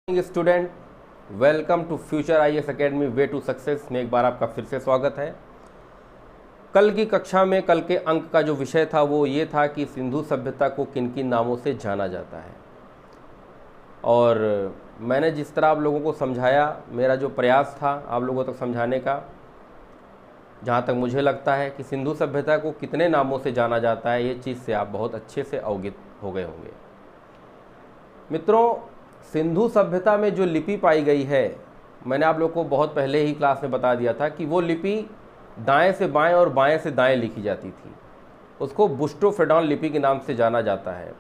Student, welcome to future IAS academy way to success में एक बार आपका फिर से स्वागत है। कल की कक्षा में कल के अंक का जो विषय था वो ये था कि सिंधु सभ्यता को किन किन नामों से जाना जाता है। और मैंने जिस तरह आप लोगों को समझाया, मेरा जो प्रयास था आप लोगों तक समझाने का, जहाँ तक मुझे लगता है कि सिंधु सभ्यता को कितने नामों से जाना जाता है, ये चीज़ से आप बहुत अच्छे से अवगत हो गए होंगे। मित्रों, सिंधु सभ्यता में जो लिपि पाई गई है, मैंने आप लोग को बहुत पहले ही क्लास में बता दिया था कि वो लिपि दाएं से बाएं और बाएं से दाएं लिखी जाती थी। उसको बुस्टो-फ्रेडॉन लिपि के नाम से जाना जाता है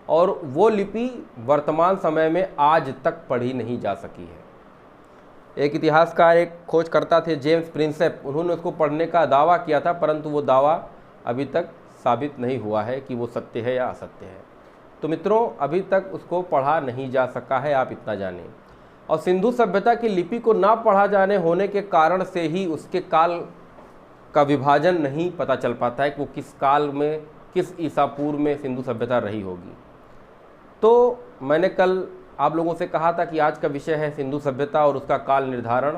और वो लिपि वर्तमान समय में आज तक पढ़ी नहीं जा सकी है। एक इतिहासकार, एक खोजकर्ता थे जेम्स प्रिंसेप, उन्होंने उसको पढ़ने का दावा किया था, परंतु वो दावा अभी तक साबित नहीं हुआ है कि वो सत्य है या असत्य है। तो मित्रों, अभी तक उसको पढ़ा नहीं जा सका है, आप इतना जानें। और सिंधु सभ्यता की लिपि को ना पढ़ा जाने होने के कारण से ही उसके काल का विभाजन नहीं पता चल पाता है कि वो किस काल में, किस ईसा पूर्व में सिंधु सभ्यता रही होगी। तो मैंने कल आप लोगों से कहा था कि आज का विषय है सिंधु सभ्यता और उसका काल निर्धारण।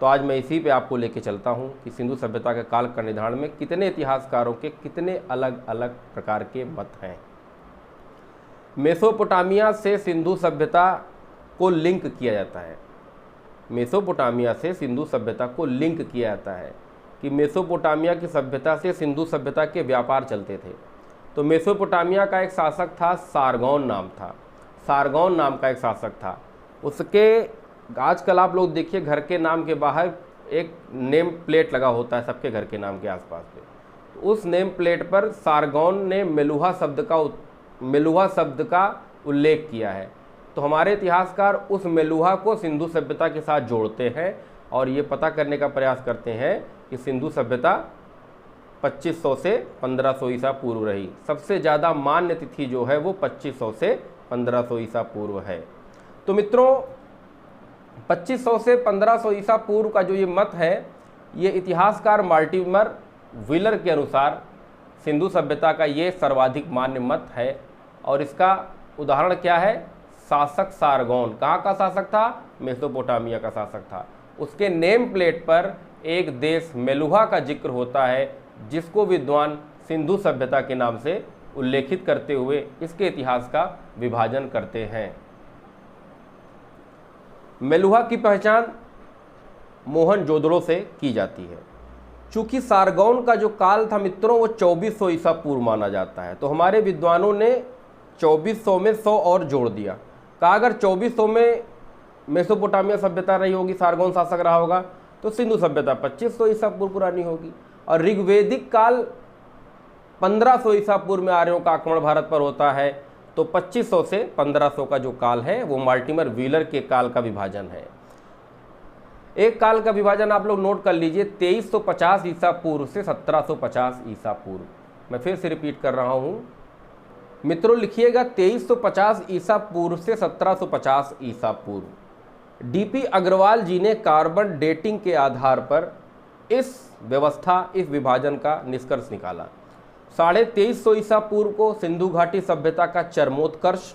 तो आज मैं इसी पे आपको लेके चलता हूँ कि सिंधु सभ्यता के काल का निर्धारण में कितने इतिहासकारों के कितने अलग अलग प्रकार के मत हैं। मेसोपोटामिया से सिंधु सभ्यता को लिंक किया जाता है। मेसोपोटामिया से सिंधु सभ्यता को लिंक किया जाता है कि मेसोपोटामिया की सभ्यता से सिंधु सभ्यता के व्यापार चलते थे। तो मेसोपोटामिया का एक शासक था, सारगौन नाम था। सारगौन नाम का एक शासक था। उसके आजकल आप लोग देखिए, घर के नाम के बाहर एक नेम प्लेट लगा होता है सबके घर के नाम के आसपास पे। उस नेम प्लेट पर सारगौन ने मेलुहा शब्द का उल्लेख किया है। तो हमारे इतिहासकार उस मेलुहा को सिंधु सभ्यता के साथ जोड़ते हैं और ये पता करने का प्रयास करते हैं कि सिंधु सभ्यता 2500 से 1500 ईसा पूर्व रही। सबसे ज़्यादा मान्य तिथि जो है वो 2500 से 1500 ईसा पूर्व है। तो मित्रों, 2500 से 1500 ईसा पूर्व का जो ये मत है, ये इतिहासकार मार्टिमर व्हीलर के अनुसार सिंधु सभ्यता का ये सर्वाधिक मान्य मत है। और इसका उदाहरण क्या है? शासक सारगौन कहाँ का शासक था? मेसोपोटामिया का शासक था। उसके नेम प्लेट पर एक देश मेलुहा का जिक्र होता है, जिसको विद्वान सिंधु सभ्यता के नाम से उल्लेखित करते हुए इसके इतिहास का विभाजन करते हैं। मेलुहा की पहचान मोहनजोदड़ो से की जाती है। चूंकि सारगौन का जो काल था मित्रों, वो 2400 ईसा पूर्व माना जाता है। तो हमारे विद्वानों ने 2400 में 100 और जोड़ दिया। कहा अगर 2400 में मेसोपोटामिया सभ्यता रही होगी, सारगौन शासक रहा होगा, तो सिंधु सभ्यता 2500 ईसा पूर्व पुरानी होगी। और ऋग्वेदिक काल 1500 ईसा पूर्व में आर्यों का आक्रमण भारत पर होता है। तो 2500 से 1500 का जो काल है वो मार्टिमर व्हीलर के काल का विभाजन है। एक काल का विभाजन आप लोग नोट कर लीजिए, 2350 ईसा पूर्व से 1750 ईसा पूर्व। मैं फिर से रिपीट कर रहा हूं मित्रों, लिखिएगा 2350 ईसा पूर्व से 1750 ईसा पूर्व। डीपी अग्रवाल जी ने कार्बन डेटिंग के आधार पर इस व्यवस्था, इस विभाजन का निष्कर्ष निकाला। 2350 ईसा पूर्व को सिंधु घाटी सभ्यता का चरमोत्कर्ष,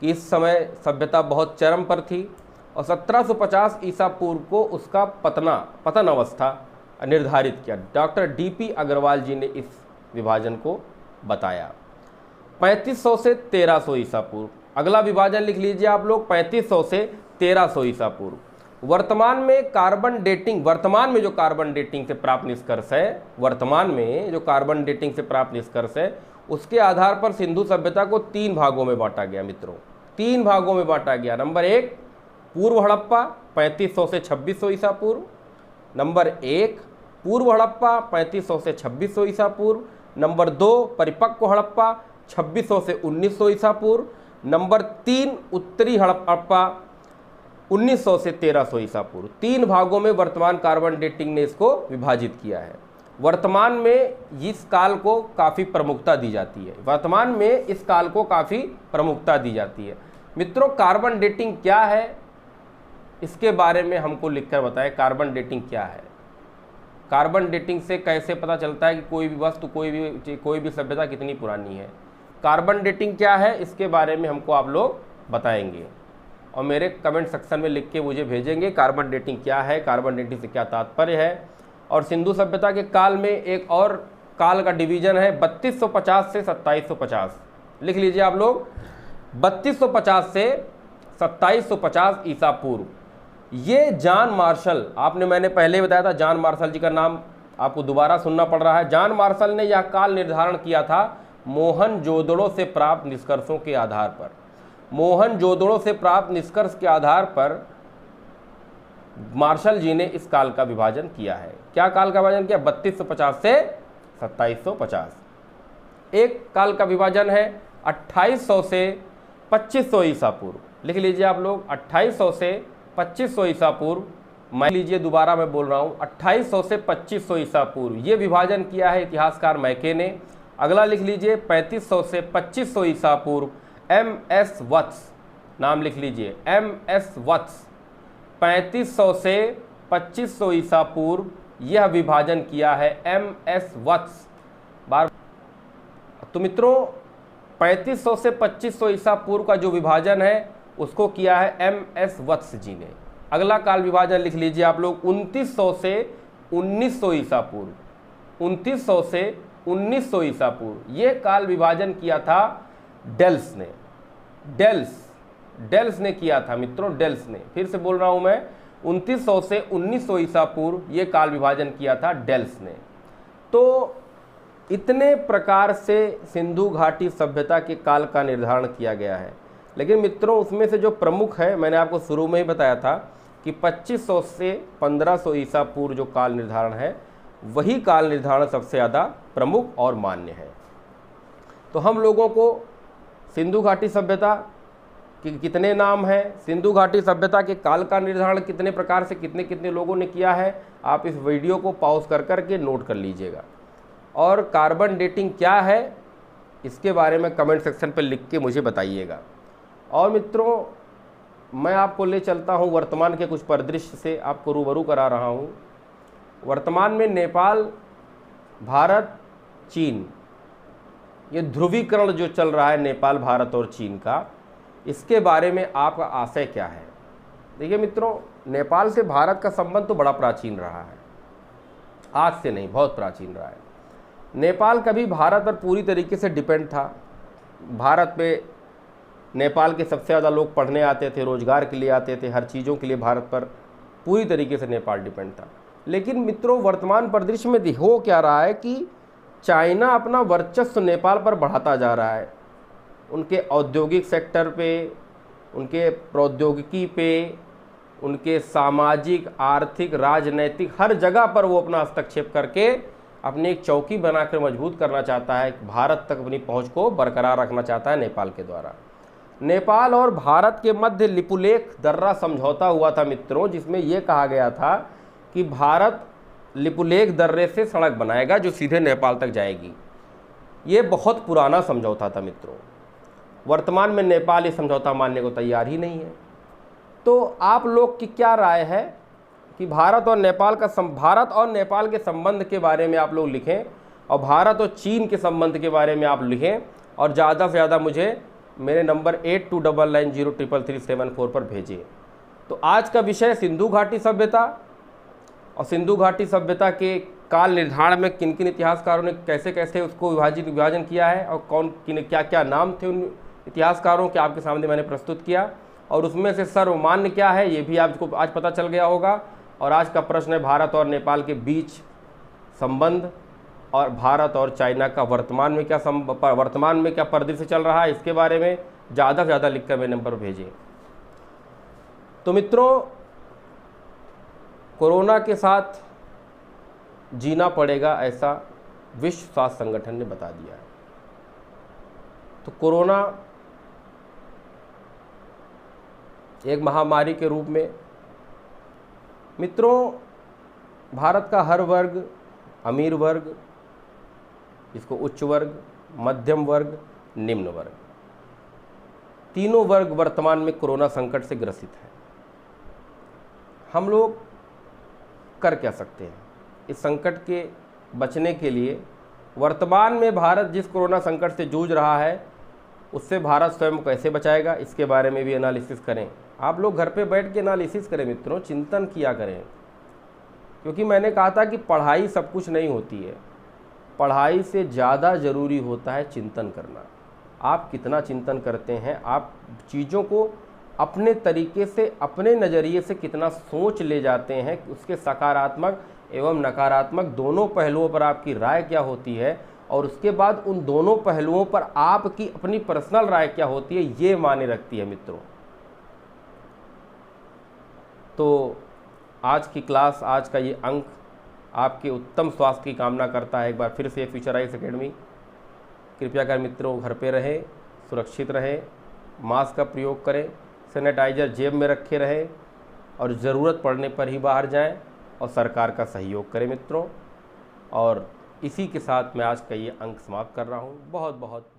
इस समय सभ्यता बहुत चरम पर थी। और 1750 ईसा पूर्व को उसका पतन अवस्था निर्धारित किया। डॉक्टर डीपी अग्रवाल जी ने इस विभाजन को बताया। 3500 से 1300 ईसा पूर्व, अगला विभाजन लिख लीजिए आप लोग, 3500 से 1300 ईसा पूर्व। वर्तमान में जो कार्बन डेटिंग से प्राप्त निष्कर्ष है, उसके आधार पर सिंधु सभ्यता को 3 भागों में बांटा गया मित्रों। 3 भागों में बांटा गया। नंबर 1 पूर्व हड़प्पा 3500 से 2600 ईसा पूर्व। नंबर 1 पूर्व हड़प्पा 3500 से 2600 ईसा पूर्व। नंबर 2 परिपक्व हड़प्पा 2600 से 1900 ईसा पूर्व। नंबर 3 उत्तरी हड़प्पा 1900 से 1300 ईसा पूर्व। 3 भागों में वर्तमान कार्बन डेटिंग ने इसको विभाजित किया है। वर्तमान में इस काल को काफ़ी प्रमुखता दी जाती है। मित्रों, कार्बन डेटिंग क्या है, इसके बारे में हमको लिखकर बताएं। कार्बन डेटिंग क्या है? कार्बन डेटिंग से कैसे पता चलता है कि कोई भी वस्तु, कोई भी सभ्यता कितनी पुरानी है? कार्बन डेटिंग क्या है, इसके बारे में हमको आप लोग बताएंगे। और मेरे कमेंट सेक्शन में लिख के मुझे भेजेंगे कार्बन डेटिंग क्या है, कार्बन डेटिंग से क्या तात्पर्य है। और सिंधु सभ्यता के काल में एक और काल का डिवीजन है 3250 से 2750। लिख लीजिए आप लोग, 3250 से 2750 ईसा पूर्व। ये जॉन मार्शल, मैंने पहले बताया था, जॉन मार्शल जी का नाम आपको दोबारा सुनना पड़ रहा है। जॉन मार्शल ने यह काल निर्धारण किया था मोहनजोदड़ो से प्राप्त निष्कर्षों के आधार पर। मोहनजोदड़ो से प्राप्त निष्कर्ष के आधार पर मार्शल जी ने इस काल का विभाजन किया है। क्या काल का विभाजन किया? 3250 से 2750। एक काल का विभाजन है 2800 से 2500 ईसा पूर्व। लिख लीजिए आप लोग, 2800 से 2500 ईसा पूर्व। मान लीजिए दोबारा मैं बोल रहा हूँ, 2800 से 2500 ईसा पूर्व ये विभाजन किया है इतिहासकार मैके ने। अगला लिख लीजिए 3500 से 2500 ईसा पूर्व, MS वत्स, नाम लिख लीजिए MS वत्स। 3500 से 2500 ईसा पूर्व यह विभाजन किया है MS वत्स। बार तो मित्रों 3500 से 2500 ईसा पूर्व का जो विभाजन है उसको किया है MS वत्स जी ने। अगला काल विभाजन लिख लीजिए आप लोग 2900 से 1900 ईसा पूर्व। 2900 से 1900 ईसा पूर्व ये काल विभाजन किया था डेल्स ने। डेल्स ने किया था मित्रों, डेल्स ने। फिर से बोल रहा हूं मैं, 2900 से 1900 ईसा पूर्व ये काल विभाजन किया था डेल्स ने। तो इतने प्रकार से सिंधु घाटी सभ्यता के काल का निर्धारण किया गया है। लेकिन मित्रों उसमें से जो प्रमुख है, मैंने आपको शुरू में ही बताया था कि 2500 से 1500 ईसा पूर्व जो काल निर्धारण है वही काल निर्धारण सबसे ज़्यादा प्रमुख और मान्य है। तो हम लोगों को सिंधु घाटी सभ्यता के कितने नाम हैं, सिंधु घाटी सभ्यता के काल का निर्धारण कितने प्रकार से कितने कितने लोगों ने किया है, आप इस वीडियो को पॉज कर करके नोट कर लीजिएगा। और कार्बन डेटिंग क्या है इसके बारे में कमेंट सेक्शन पर लिख के मुझे बताइएगा। और मित्रों मैं आपको ले चलता हूं वर्तमान के कुछ परिदृश्य से, आपको रूबरू करा रहा हूं। वर्तमान में नेपाल, भारत, चीन, ये ध्रुवीकरण जो चल रहा है नेपाल, भारत और चीन का, इसके बारे में आपका आशय क्या है? देखिए मित्रों, नेपाल से भारत का संबंध तो बड़ा प्राचीन रहा है, आज से नहीं, बहुत प्राचीन रहा है। नेपाल कभी भारत पर पूरी तरीके से डिपेंड था। भारत पे नेपाल के सबसे ज़्यादा लोग पढ़ने आते थे, रोजगार के लिए आते थे, हर चीज़ों के लिए भारत पर पूरी तरीके से नेपाल डिपेंड था। लेकिन मित्रों वर्तमान परिदृश्य में हो क्या रहा है कि चाइना अपना वर्चस्व नेपाल पर बढ़ाता जा रहा है। उनके औद्योगिक सेक्टर पे, उनके प्रौद्योगिकी पे, उनके सामाजिक, आर्थिक, राजनैतिक हर जगह पर वो अपना हस्तक्षेप करके अपनी एक चौकी बनाकर मजबूत करना चाहता है। भारत तक अपनी पहुंच को बरकरार रखना चाहता है नेपाल के द्वारा। नेपाल और भारत के मध्य लिपुलेख दर्रा समझौता हुआ था मित्रों, जिसमें यह कहा गया था कि भारत लिपुलेख दर्रे से सड़क बनाएगा जो सीधे नेपाल तक जाएगी। ये बहुत पुराना समझौता था मित्रों। वर्तमान में नेपाल ये समझौता मानने को तैयार ही नहीं है। तो आप लोग की क्या राय है कि भारत और नेपाल के संबंध के बारे में आप लोग लिखें, और भारत और चीन के संबंध के बारे में आप लिखें, और ज़्यादा से ज़्यादा मुझे मेरे नंबर 8299033744 पर भेजिए। तो आज का विषय सिंधु घाटी सभ्यता, और सिंधु घाटी सभ्यता के काल निर्धारण में किन किन इतिहासकारों ने कैसे कैसे उसको विभाजन किया है, और कौन किन क्या क्या नाम थे उन इतिहासकारों के आपके सामने मैंने प्रस्तुत किया। और उसमें से सर्वमान्य क्या है ये भी आपको आज पता चल गया होगा। और आज का प्रश्न है भारत और नेपाल के बीच संबंध, और भारत और चाइना का वर्तमान में क्या परिदृश्य चल रहा है, इसके बारे में ज़्यादा से ज़्यादा लिखकर मेरे नंबर पर भेजिए। तो मित्रों कोरोना के साथ जीना पड़ेगा ऐसा विश्व स्वास्थ्य संगठन ने बता दिया है। तो कोरोना एक महामारी के रूप में मित्रों भारत का हर वर्ग, अमीर वर्ग, इसको उच्च वर्ग, मध्यम वर्ग, निम्न वर्ग, तीनों वर्ग वर्तमान में कोरोना संकट से ग्रसित है। हम लोग कर क्या सकते हैं इस संकट के बचने के लिए? वर्तमान में भारत जिस कोरोना संकट से जूझ रहा है उससे भारत स्वयं कैसे बचाएगा, इसके बारे में भी एनालिसिस करें। आप लोग घर पे बैठ के एनालिसिस करें मित्रों, चिंतन किया करें, क्योंकि मैंने कहा था कि पढ़ाई सब कुछ नहीं होती है, पढ़ाई से ज़्यादा ज़रूरी होता है चिंतन करना। आप कितना चिंतन करते हैं, आप चीज़ों को अपने तरीके से, अपने नज़रिए से कितना सोच ले जाते हैं, उसके सकारात्मक एवं नकारात्मक दोनों पहलुओं पर आपकी राय क्या होती है, और उसके बाद उन दोनों पहलुओं पर आपकी अपनी पर्सनल राय क्या होती है, ये मायने रखती है मित्रों। तो आज की क्लास, आज का ये अंक आपके उत्तम स्वास्थ्य की कामना करता है। एक बार फिर से फ्यूचर आईएएस एकेडमी, कृपया कर मित्रों घर पे रहें, सुरक्षित रहें, मास्क का प्रयोग करें, सैनिटाइजर जेब में रखे रहें, और ज़रूरत पड़ने पर ही बाहर जाएं, और सरकार का सहयोग करें मित्रों। और इसी के साथ मैं आज का ये अंक समाप्त कर रहा हूँ। बहुत बहुत